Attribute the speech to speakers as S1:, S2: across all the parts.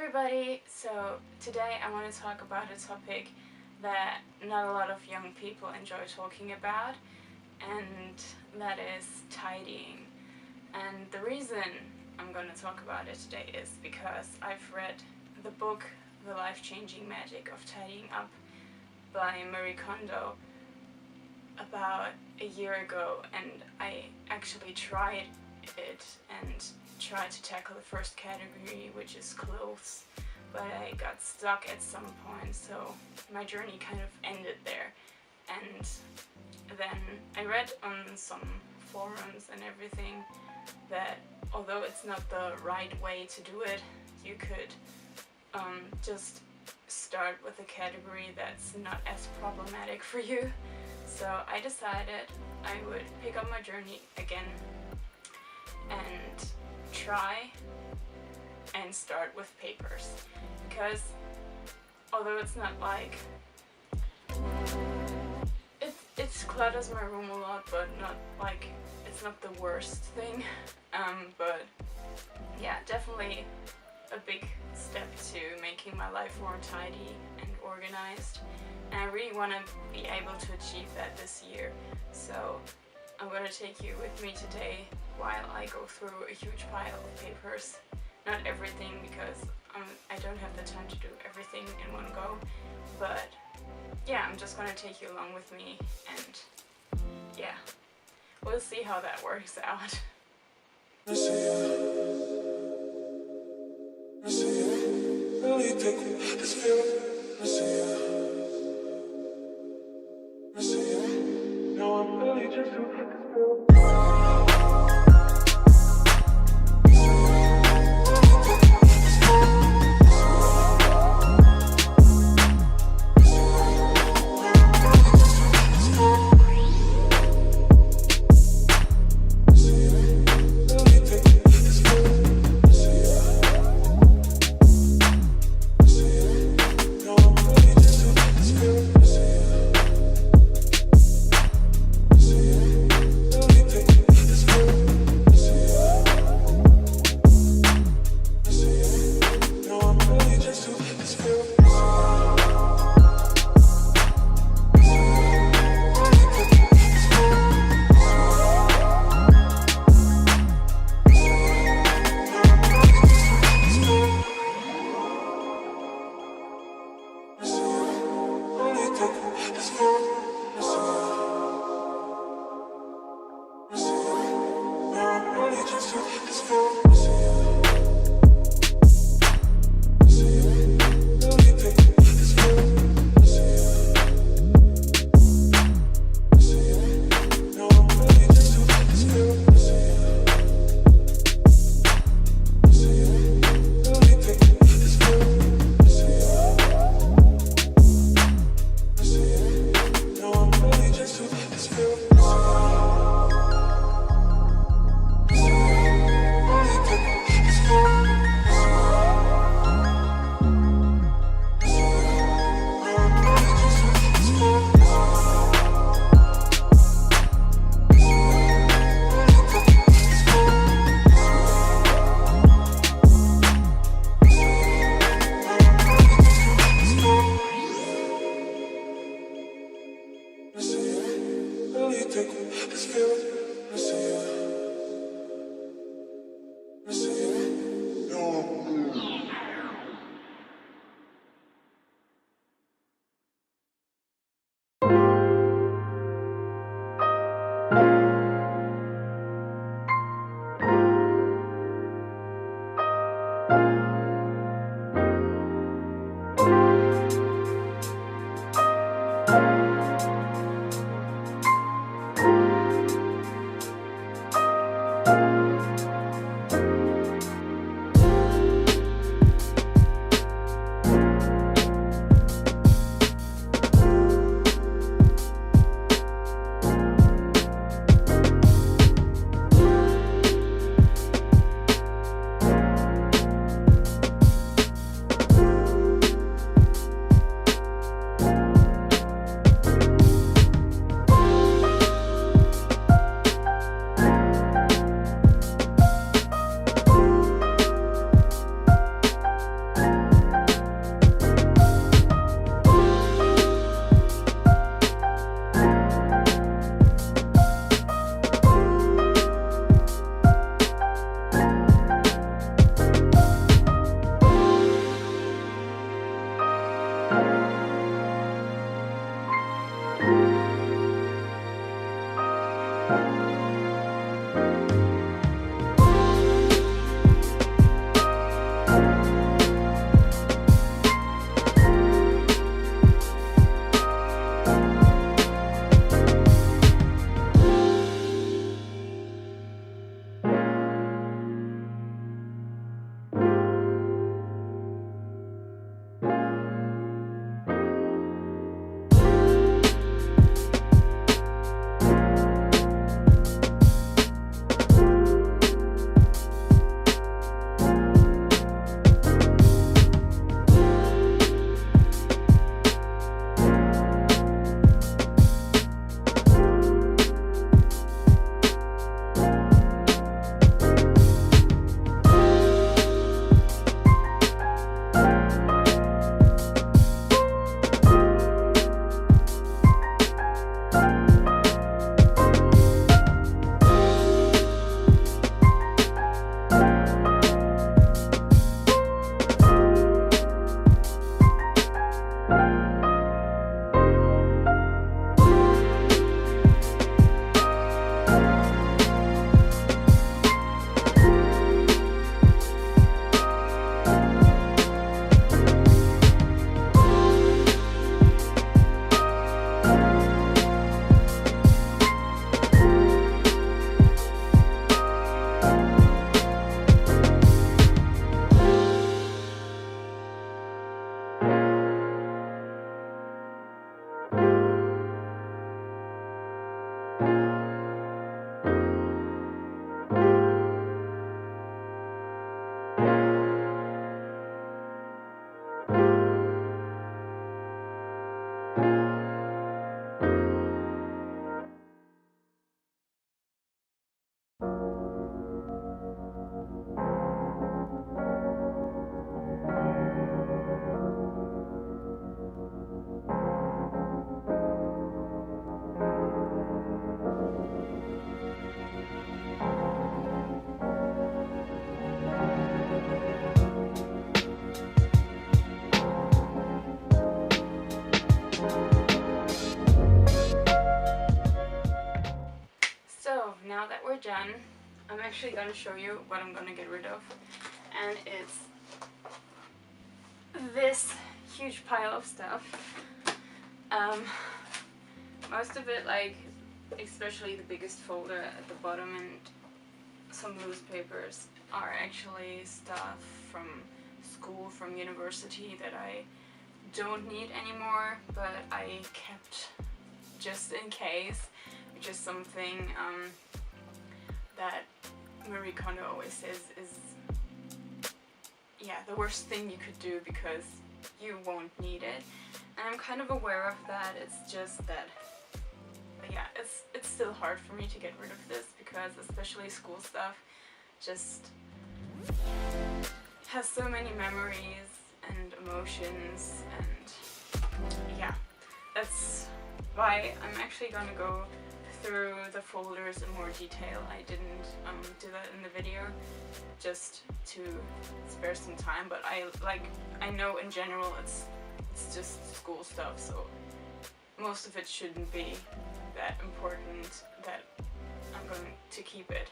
S1: everybody! So today I want to talk about a topic that not a lot of young people enjoy talking about, and that is tidying. And the reason I'm going to talk about it today is because I've read the book The Life-Changing Magic of Tidying Up by Marie Kondo about a year ago, and I actually tried it and tried to tackle the first category, which is clothes, but I got stuck at some point, so my journey kind of ended there. And then I read on some forums and everything that although it's not the right way to do it, you could just start with a category that's not as problematic for you. So I decided I would pick up my journey again and try and start with papers, because although it's not like it clutters my room a lot, but not like it's not the worst thing, but yeah, definitely a big step to making my life more tidy and organized, and I really want to be able to achieve that this year. So I'm going to take you with me today while I go through a huge pile of papers. Not everything, because I don't have the time to do everything in one go, but yeah, I'm just going to take you along with me, and yeah, we'll see how that works out. done, I'm actually gonna show you what I'm gonna get rid of, and it's this huge pile of stuff. Most of it, like especially the biggest folder at the bottom and some loose papers, are actually stuff from school, from university, that I don't need anymore, but I kept just in case, which is something that Marie Kondo always says is, yeah, the worst thing you could do because you won't need it. And I'm kind of aware of that. It's just that, yeah, it's still hard for me to get rid of this because especially school stuff just has so many memories and emotions, and yeah, that's why I'm actually gonna go through the folders in more detail. I didn't do that in the video just to spare some time, but I know in general it's just school stuff, so most of it shouldn't be that important that I'm going to keep it.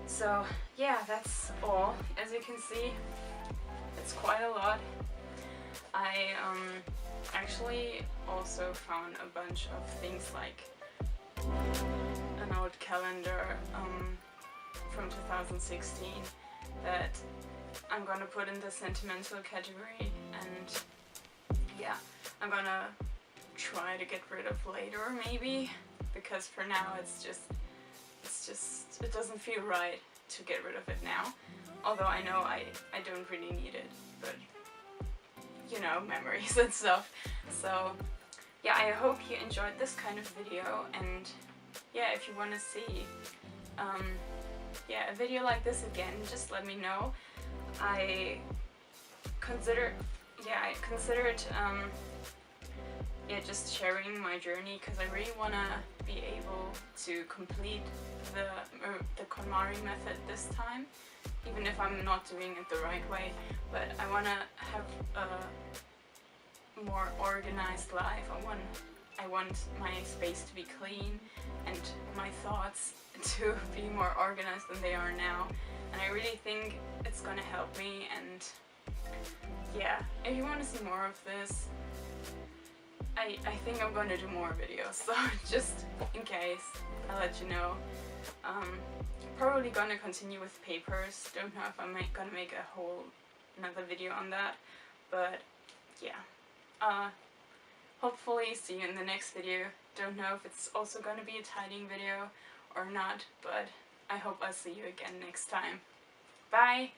S1: So yeah, that's all. As you can see, it's quite a lot. I actually also found a bunch of things like an old calendar from 2016 that I'm gonna put in the sentimental category, and yeah, I'm gonna try to get rid of later maybe, because for now it's just it doesn't feel right to get rid of it now, although I know I don't really need it, but you know, memories and stuff. So yeah, I hope you enjoyed this kind of video, and yeah, if you want to see yeah, a video like this again, just let me know. I considered yeah, just sharing my journey, because I really want to be able to complete the KonMari method this time, even if I'm not doing it the right way. But I want to have a more organized life. I want my space to be clean and my thoughts to be more organized than they are now, and I really think it's gonna help me. And yeah, if you want to see more of this, I think I'm going to do more videos, so just in case, I'll let you know. Probably gonna continue with papers. Don't know if I'm gonna make another video on that, but yeah. Hopefully see you in the next video. Don't know if it's also gonna be a tidying video or not, but I hope I'll see you again next time. Bye!